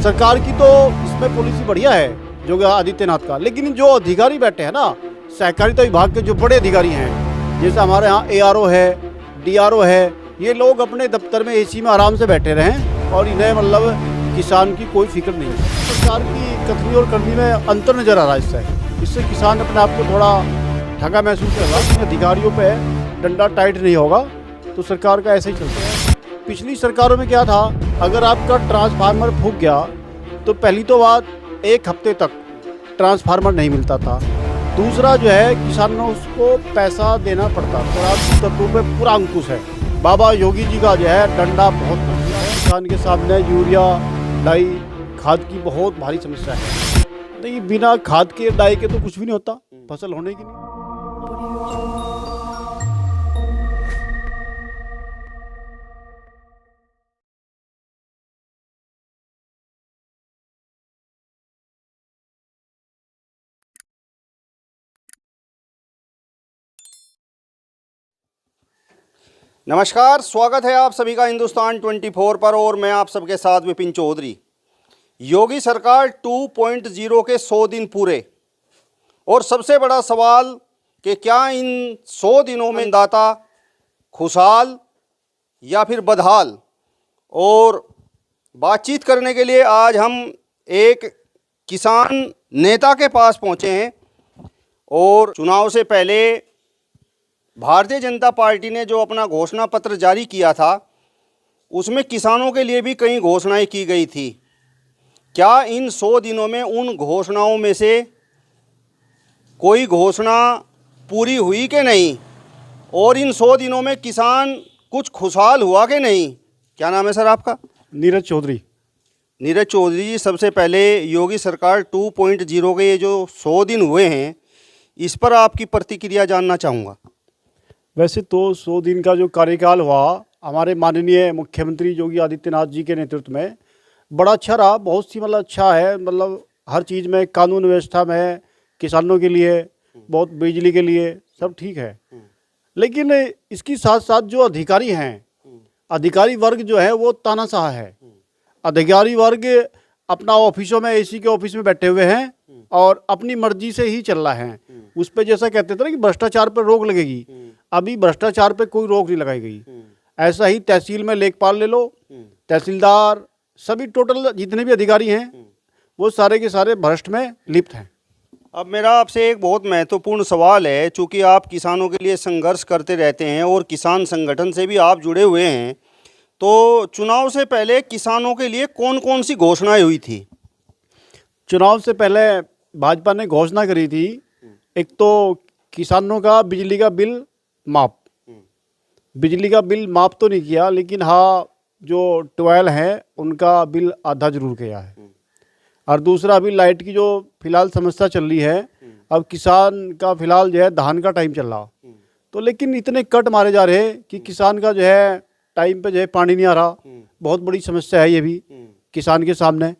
सरकार की तो इसमें पॉलिसी बढ़िया है योगी आदित्यनाथ का, लेकिन जो अधिकारी बैठे हैं ना सहकारिता विभाग के जो बड़े अधिकारी हैं, जैसे हमारे यहाँ एआरओ है, डीआरओ है, ये लोग अपने दफ्तर में एसी में आराम से बैठे रहें और इन्हें मतलब किसान की कोई फिक्र नहीं है। सरकार की कथनी और करनी में अंतर नजर आ रहा है। इससे किसान अपने आप को थोड़ा ठगा महसूस कर रहा है। अधिकारियों पे डंडा टाइट नहीं होगा तो सरकार का ऐसे ही चलता है। पिछली सरकारों में क्या था, अगर आपका ट्रांसफार्मर फूक गया तो पहली तो बात एक हफ्ते तक ट्रांसफार्मर नहीं मिलता था, दूसरा जो है किसानों उसको पैसा देना पड़ता था। और आज तत्वों पे पूरा अंकुश है। बाबा योगी जी का जो है डंडा बहुत मजबूत है। किसान के सामने यूरिया डाई खाद की बहुत भारी समस्या है। नहीं, बिना खाद के डाई के तो कुछ भी नहीं होता, फसल होने की नहीं। नमस्कार, स्वागत है आप सभी का हिंदुस्तान 24 पर और मैं आप सबके साथ विपिन चौधरी। योगी सरकार 2.0 के 100 दिन पूरे और सबसे बड़ा सवाल कि क्या इन 100 दिनों में दाता खुशहाल या फिर बदहाल। और बातचीत करने के लिए आज हम एक किसान नेता के पास पहुंचे हैं। और चुनाव से पहले भारतीय जनता पार्टी ने जो अपना घोषणा पत्र जारी किया था उसमें किसानों के लिए भी कई घोषणाएं की गई थी। क्या इन 100 दिनों में उन घोषणाओं में से कोई घोषणा पूरी हुई कि नहीं, और इन 100 दिनों में किसान कुछ खुशहाल हुआ कि नहीं? क्या नाम है सर आपका? नीरज चौधरी। नीरज चौधरी जी, सबसे पहले योगी सरकार 2.0 के ये जो 100 दिन हुए हैं इस पर आपकी प्रतिक्रिया जानना चाहूँगा। वैसे तो 100 दिन का जो कार्यकाल हुआ हमारे माननीय मुख्यमंत्री योगी आदित्यनाथ जी के नेतृत्व में बड़ा अच्छा रहा। बहुत सी मतलब अच्छा है, मतलब हर चीज़ में, कानून व्यवस्था में, किसानों के लिए, बहुत बिजली के लिए सब ठीक है। लेकिन इसके साथ साथ जो अधिकारी हैं, अधिकारी वर्ग जो है वो तानाशाह है। अधिकारी वर्ग अपना ऑफिसों में एसी के ऑफिस में बैठे हुए हैं और अपनी मर्जी से ही चल रहा है। उस पर जैसा कहते थे ना कि भ्रष्टाचार पर रोक लगेगी, अभी भ्रष्टाचार पे कोई रोक नहीं लगाई गई। ऐसा ही तहसील में लेखपाल ले लो, तहसीलदार, सभी टोटल जितने भी अधिकारी हैं वो सारे के सारे भ्रष्ट में लिप्त हैं। अब मेरा आपसे एक बहुत महत्वपूर्ण सवाल है, चूँकि आप किसानों के लिए संघर्ष करते रहते हैं और किसान संगठन से भी आप जुड़े हुए हैं, तो चुनाव से पहले किसानों के लिए कौन कौन सी घोषणाएं हुई थी? चुनाव से पहले भाजपा ने घोषणा करी थी, एक तो किसानों का बिजली का बिल माफ। बिजली का बिल माफ तो नहीं किया, लेकिन हाँ जो 12 है उनका बिल आधा जरूर किया है। और दूसरा अभी लाइट की जो फिलहाल समस्या चल रही है, अब किसान का फिलहाल जो है धान का टाइम चल रहा, तो लेकिन इतने कट मारे जा रहे हैं कि किसान का जो है टाइम पे जो है पानी नहीं आ रहा। बहुत बड़ी समस्या है ये भी किसान के सामने।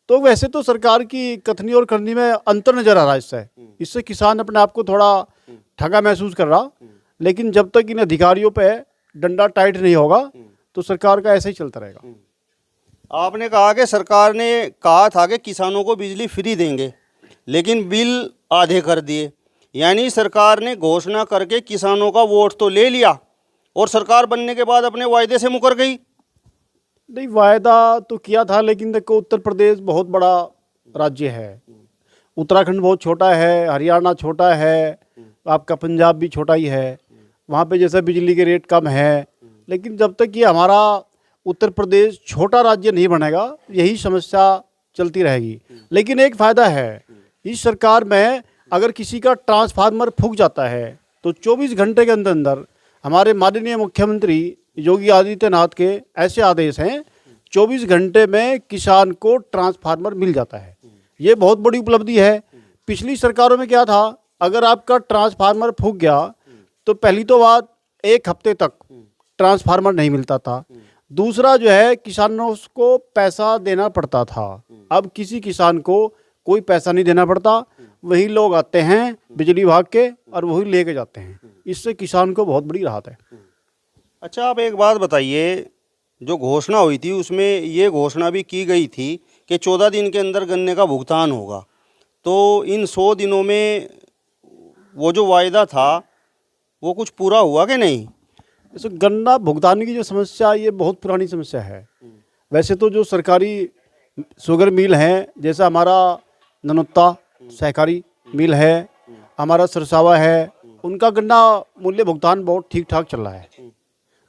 तो वैसे तो सरकार की कथनी और करनी में अंतर नजर आ रहा है। इससे किसान अपने आप को थोड़ा ठगा महसूस कर रहा, लेकिन जब तक इन अधिकारियों पे डंडा टाइट नहीं होगा तो सरकार का ऐसे ही चलता रहेगा। आपने कहा कि सरकार ने कहा था कि किसानों को बिजली फ्री देंगे, लेकिन बिल आधे कर दिए। यानी सरकार ने घोषणा करके किसानों का वोट तो ले लिया और सरकार बनने के बाद अपने वायदे से मुकर गई। नहीं, वायदा तो किया था, लेकिन देखो उत्तर प्रदेश बहुत बड़ा राज्य है, उत्तराखंड बहुत छोटा है, हरियाणा छोटा है, आपका पंजाब भी छोटा ही है। वहाँ पे जैसे बिजली के रेट कम है, लेकिन जब तक ये हमारा उत्तर प्रदेश छोटा राज्य नहीं बनेगा यही समस्या चलती रहेगी। लेकिन एक फ़ायदा है इस सरकार में, अगर किसी का ट्रांसफार्मर फूक जाता है तो 24 घंटे के अंदर अंदर हमारे माननीय मुख्यमंत्री योगी आदित्यनाथ के ऐसे आदेश हैं, 24 घंटे में किसान को ट्रांसफार्मर मिल जाता है। ये बहुत बड़ी उपलब्धि है। पिछली सरकारों में क्या था, अगर आपका ट्रांसफार्मर फूक गया तो पहली तो बात एक हफ्ते तक ट्रांसफार्मर नहीं मिलता था, दूसरा जो है किसानों को पैसा देना पड़ता था। अब किसी किसान को कोई पैसा नहीं देना पड़ता, वही लोग आते हैं बिजली विभाग के और वही लेके जाते हैं। इससे किसान को बहुत बड़ी राहत है। अच्छा, आप एक बात बताइए, जो घोषणा हुई थी उसमें ये घोषणा भी की गई थी कि 14 दिन के अंदर गन्ने का भुगतान होगा, तो इन 100 दिनों में वो जो वायदा था वो कुछ पूरा हुआ कि नहीं? जैसे गन्ना भुगतान की जो समस्या है, ये बहुत पुरानी समस्या है। वैसे तो जो सरकारी शुगर मिल हैं, जैसा हमारा ननौत्ता सहकारी मिल है, हमारा सरसावा है, उनका गन्ना मूल्य भुगतान बहुत ठीक ठाक चल रहा है।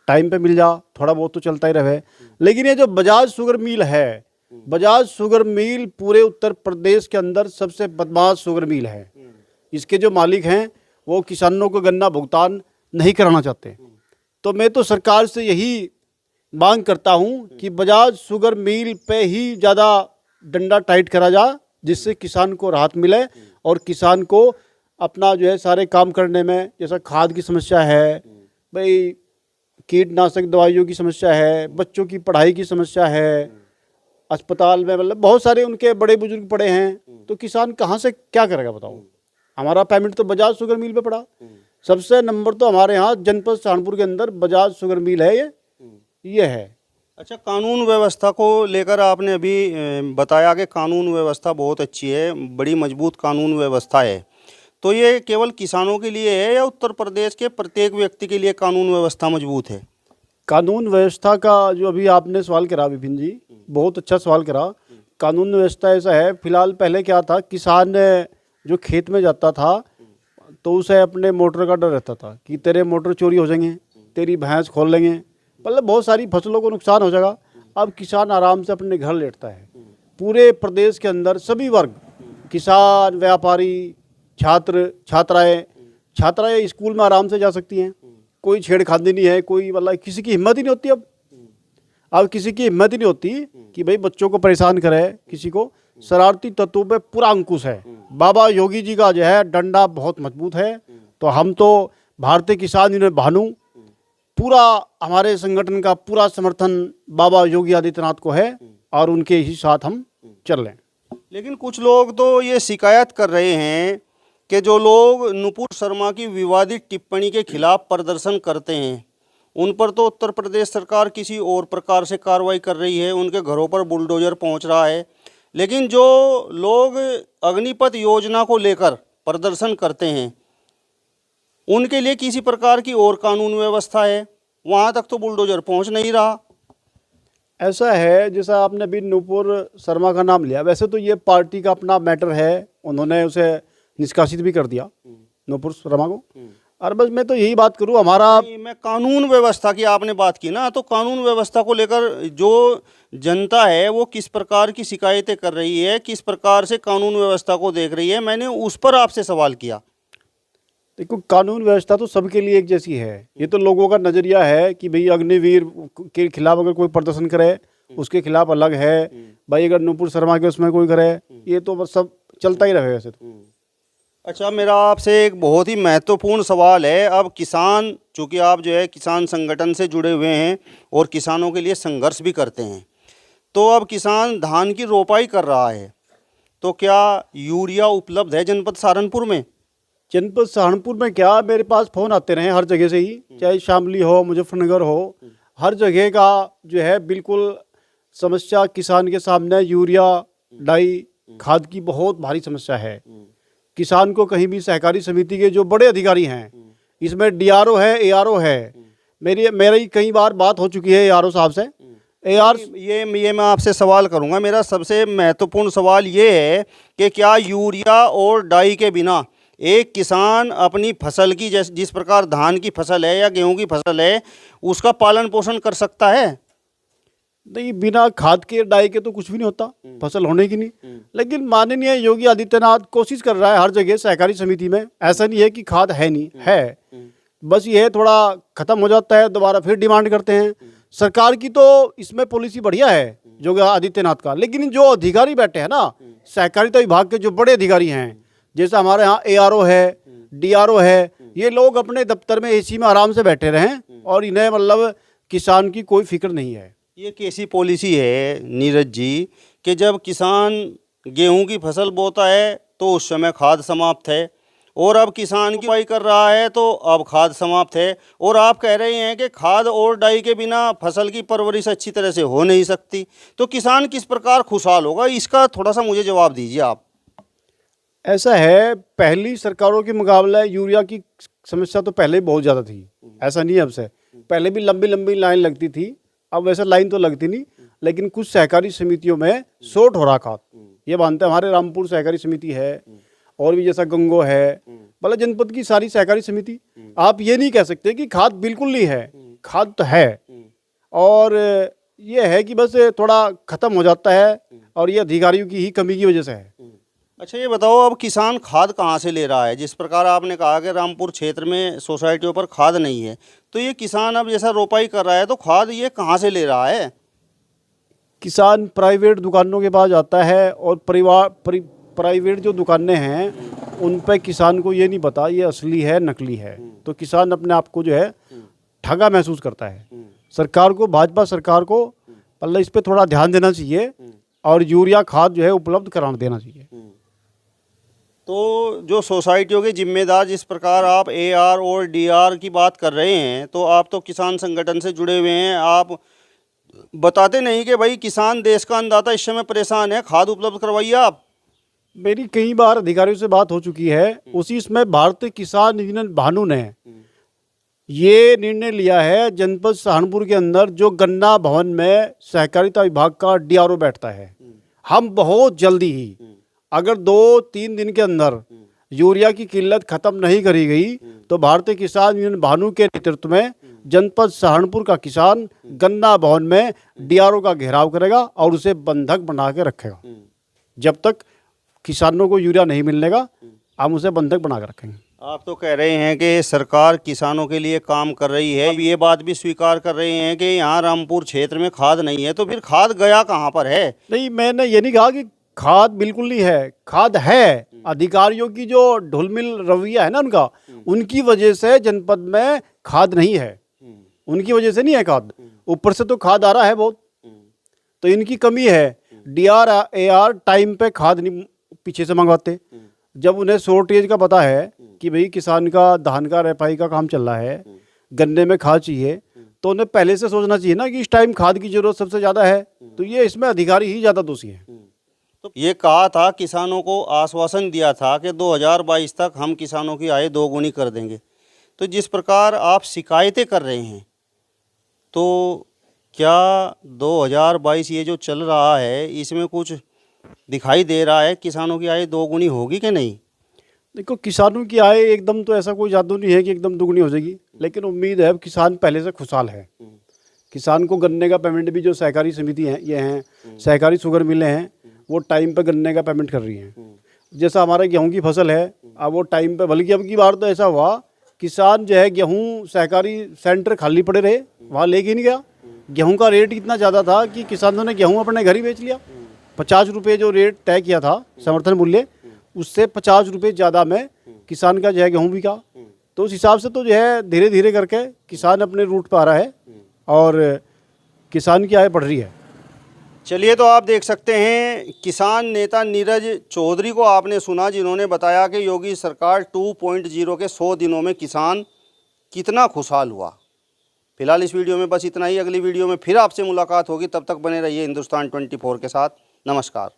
टाइम पे मिल जा, थोड़ा बहुत तो चलता ही रहे। लेकिन ये जो बजाज शुगर मिल है, बजाज शुगर मिल पूरे उत्तर प्रदेश के अंदर सबसे बदमाश शुगर मिल है। इसके जो मालिक हैं वो किसानों को गन्ना भुगतान नहीं कराना चाहते। तो मैं तो सरकार से यही मांग करता हूं कि बजाज शुगर मिल पे ही ज़्यादा डंडा टाइट करा जा, जिससे किसान को राहत मिले और किसान को अपना जो है सारे काम करने में, जैसा खाद की समस्या है, भाई कीटनाशक दवाइयों की समस्या है, बच्चों की पढ़ाई की समस्या है, अस्पताल में मतलब बहुत सारे उनके बड़े बुजुर्ग पड़े हैं, तो किसान कहाँ से क्या करेगा बताओ। हमारा पेमेंट तो बजाज शुगर मिल पे पड़ा। सबसे नंबर तो हमारे यहाँ जनपद सहारनपुर के अंदर बजाज शुगर मिल है, ये है। अच्छा, कानून व्यवस्था को लेकर आपने अभी बताया कि कानून व्यवस्था बहुत अच्छी है, बड़ी मजबूत कानून व्यवस्था है, तो ये केवल किसानों के लिए है या उत्तर प्रदेश के प्रत्येक व्यक्ति के लिए कानून व्यवस्था मजबूत है? कानून व्यवस्था का जो अभी आपने सवाल करा विपिन जी, बहुत अच्छा सवाल करा। कानून व्यवस्था ऐसा है, फिलहाल पहले क्या था, किसान जो खेत में जाता था तो उसे अपने मोटर का डर रहता था कि तेरे मोटर चोरी हो जाएंगे, तेरी भैंस खोल लेंगे, मतलब बहुत सारी फसलों को नुकसान हो जाएगा। अब किसान आराम से अपने घर लेटता है। पूरे प्रदेश के अंदर सभी वर्ग, किसान, व्यापारी, छात्र छात्राएं स्कूल में आराम से जा सकती हैं। कोई छेड़खानी नहीं है, कोई मतलब किसी की हिम्मत ही नहीं होती। अब किसी की हिम्मत ही नहीं होती कि भाई बच्चों को परेशान करे। किसी को शरारती तत्वों पे पूरा अंकुश है। बाबा योगी जी का जो है डंडा बहुत मजबूत है। तो हम तो भारतीय किसान यूनियन भानु पूरा, हमारे संगठन का पूरा समर्थन बाबा योगी आदित्यनाथ को है और उनके ही साथ हम चल रहे हैं। लेकिन कुछ लोग तो ये शिकायत कर रहे हैं कि जो लोग नुपुर शर्मा की विवादित टिप्पणी के खिलाफ प्रदर्शन करते हैं उन पर तो उत्तर प्रदेश सरकार किसी और प्रकार से कार्रवाई कर रही है, उनके घरों पर बुलडोजर पहुंच रहा है। लेकिन जो लोग अग्निपथ योजना को लेकर प्रदर्शन करते हैं उनके लिए किसी प्रकार की और कानून व्यवस्था है, वहाँ तक तो बुलडोजर पहुँच नहीं रहा। ऐसा है, जैसा आपने अभी नुपुर शर्मा का नाम लिया, वैसे तो ये पार्टी का अपना मैटर है, उन्होंने उसे निष्कासित भी कर दिया नुपुर शर्मा को। और बस मैं तो यही बात करूँ, हमारा मैं कानून व्यवस्था की आपने बात की ना, तो कानून व्यवस्था को लेकर जो जनता है वो किस प्रकार की शिकायतें कर रही है, किस प्रकार से कानून व्यवस्था को देख रही है, मैंने उस पर आपसे सवाल किया। देखो, कानून व्यवस्था तो सबके लिए एक जैसी है। ये तो लोगों का नज़रिया है कि भाई अग्निवीर के खिलाफ अगर कोई प्रदर्शन करे उसके खिलाफ अलग है, भाई अगर नुपुर शर्मा के उसमें कोई करे, ये तो बस सब चलता ही रहे वैसे तो। अच्छा, मेरा आपसे एक बहुत ही महत्वपूर्ण सवाल है। अब किसान, चूँकि आप जो है किसान संगठन से जुड़े हुए हैं और किसानों के लिए संघर्ष भी करते हैं, तो अब किसान धान की रोपाई कर रहा है, तो क्या यूरिया उपलब्ध है जनपद सहारनपुर में? जनपद सहारनपुर में क्या, मेरे पास फ़ोन आते रहे हर जगह से ही, चाहे शामली हो, मुजफ्फरनगर हो, हर जगह का जो है बिल्कुल समस्या किसान के सामने यूरिया, डाई, खाद की बहुत भारी समस्या है। किसान को कहीं भी सहकारी समिति के जो बड़े अधिकारी हैं, इसमें डीआरओ है, एआरओ है, मेरी कई बार बात हो चुकी है एआरओ साहब से। ये मैं आपसे सवाल करूंगा। मेरा सबसे महत्वपूर्ण सवाल ये है कि क्या यूरिया और डाई के बिना एक किसान अपनी फसल की, जिस प्रकार धान की फसल है या गेहूं की फसल है, उसका पालन पोषण कर सकता है? नहीं, बिना खाद के, डाई के तो कुछ भी नहीं होता, फसल होने की नहीं। लेकिन माननीय योगी आदित्यनाथ कोशिश कर रहा है हर जगह सहकारी समिति में। ऐसा नहीं है कि खाद है नहीं है, बस ये है थोड़ा खत्म हो जाता है, दोबारा फिर डिमांड करते हैं। सरकार की तो इसमें पॉलिसी बढ़िया है योगी आदित्यनाथ का, लेकिन जो अधिकारी बैठे हैं ना, सहकारिता विभाग के जो बड़े अधिकारी हैं, जैसे हमारे यहाँ एआरओ है, डीआरओ है, ये लोग अपने दफ्तर में एसी में आराम से बैठे रहें और इन्हें मतलब किसान की कोई फिक्र नहीं है। ये कैसी पॉलिसी है नीरज जी कि जब किसान गेहूं की फसल बोता है तो उस समय खाद समाप्त है, और अब किसान की बुआई कर रहा है तो अब खाद समाप्त है, और आप कह रहे हैं कि खाद और डाई के बिना फसल की परवरिश अच्छी तरह से हो नहीं सकती, तो किसान किस प्रकार खुशहाल होगा, इसका थोड़ा सा मुझे जवाब दीजिए आप। ऐसा है, पहली सरकारों के मुकाबले यूरिया की समस्या तो पहले ही बहुत ज़्यादा थी, ऐसा नहीं है अब से। पहले भी लंबी लंबी लाइन लगती थी, अब वैसे लाइन तो लगती नहीं, लेकिन कुछ सहकारी समितियों में शॉर्ट हो रहा खाद, ये मानते हैं। हमारे रामपुर सहकारी समिति है, और भी जैसा गंगो है, मतलब जनपद की सारी सहकारी समिति। आप ये नहीं कह सकते कि खाद बिल्कुल नहीं है, खाद तो है, और ये है कि बस थोड़ा ख़त्म हो जाता है, और ये अधिकारियों की ही कमी की वजह से है। अच्छा ये बताओ, अब किसान खाद कहाँ से ले रहा है? जिस प्रकार आपने कहा कि रामपुर क्षेत्र में सोसाइटियों पर खाद नहीं है, तो ये किसान अब जैसा रोपाई कर रहा है तो खाद ये कहाँ से ले रहा है? किसान प्राइवेट दुकानों के पास जाता है, और प्राइवेट जो दुकानें हैं उन पे किसान को ये नहीं पता ये असली है नकली है, तो किसान अपने आप को जो है ठगा महसूस करता है। सरकार को, भाजपा सरकार को पहले इस पे थोड़ा ध्यान देना चाहिए, और यूरिया खाद जो है उपलब्ध करा देना चाहिए। तो जो सोसाइटियों के जिम्मेदार, जिस प्रकार आप AR और DR की बात कर रहे हैं, तो आप तो किसान संगठन से जुड़े हुए हैं, आप बताते नहीं कि भाई किसान देश का अन्नदाता इस समय परेशान है, खाद उपलब्ध करवाइए आप। मेरी कई बार अधिकारियों से बात हो चुकी है, उसी समय भारतीय किसान यूनियन भानु ने ये निर्णय लिया है, जनपद सहारनपुर के अंदर जो गन्ना भवन में सहकारिता विभाग का DRO बैठता है, हम बहुत जल्दी ही, अगर 2-3 दिन के अंदर यूरिया की किल्लत खत्म नहीं करी गई, तो भारतीय किसान यूनियन भानु के नेतृत्व में जनपद सहारनपुर का किसान गन्ना भवन में DRO का घेराव करेगा और उसे बंधक बना के रखेगा। जब तक किसानों को यूरिया नहीं मिलने का, हम उसे बंधक बना के रखेंगे। आप तो कह रहे हैं कि सरकार किसानों के लिए काम कर रही है, अब ये बात भी स्वीकार कर रहे हैं कि यहाँ रामपुर क्षेत्र में खाद नहीं है, तो फिर खाद गया कहाँ पर है? नहीं, मैंने ये नहीं कहा कि खाद बिल्कुल नहीं है, खाद है। अधिकारियों की जो ढुलमिल रवैया है ना उनका, उनकी वजह से जनपद में खाद नहीं है, उनकी वजह से नहीं है खाद। ऊपर से तो खाद आ रहा है बहुत, तो इनकी कमी है। DR AR टाइम पे खाद नहीं पीछे से मंगवाते। जब उन्हें शॉर्टेज का पता है कि भाई किसान का धान का रेपाई का काम चल रहा है, गन्ने में खाद चाहिए, तो उन्हें पहले से सोचना चाहिए ना कि इस टाइम खाद की जरूरत सबसे ज़्यादा है, तो ये इसमें अधिकारी ही ज़्यादा दोषी हैं। तो ये कहा था, किसानों को आश्वासन दिया था कि 2022 तक हम किसानों की आय दोगुनी कर देंगे, तो जिस प्रकार आप शिकायतें कर रहे हैं, तो क्या 2022 ये जो चल रहा है इसमें कुछ दिखाई दे रहा है, किसानों की आय दोगुनी होगी कि नहीं? देखो, किसानों की आय एकदम तो ऐसा कोई जादू नहीं है कि एकदम दुगनी हो जाएगी, लेकिन उम्मीद है किसान पहले से खुशहाल है। किसान को गन्ने का पेमेंट भी जो सहकारी समिति हैं, ये हैं सहकारी शुगर मिलें हैं, वो टाइम पे गन्ने का पेमेंट कर रही हैं। जैसा हमारा गेहूं की फसल है, अब वो टाइम पे, बल्कि अब की बार तो ऐसा हुआ, किसान जो है गेहूं सहकारी सेंटर खाली पड़े रहे, वहाँ लेके नहीं गया। गेहूं का रेट इतना ज़्यादा था कि किसानों ने गेहूं अपने घर ही बेच लिया। 50 रुपये जो रेट तय किया था समर्थन मूल्य, उससे 50 रुपये ज़्यादा में किसान का जो है गेहूँ बिका। तो उस हिसाब से तो जो है धीरे धीरे करके किसान अपने रूट पर आ रहा है और किसान की आय बढ़ रही है। चलिए, तो आप देख सकते हैं किसान नेता नीरज चौधरी को आपने सुना, जिन्होंने बताया कि योगी सरकार 2.0 के 100 दिनों में किसान कितना खुशहाल हुआ। फिलहाल इस वीडियो में बस इतना ही। अगली वीडियो में फिर आपसे मुलाकात होगी, तब तक बने रहिए हिंदुस्तान 24 के साथ। नमस्कार।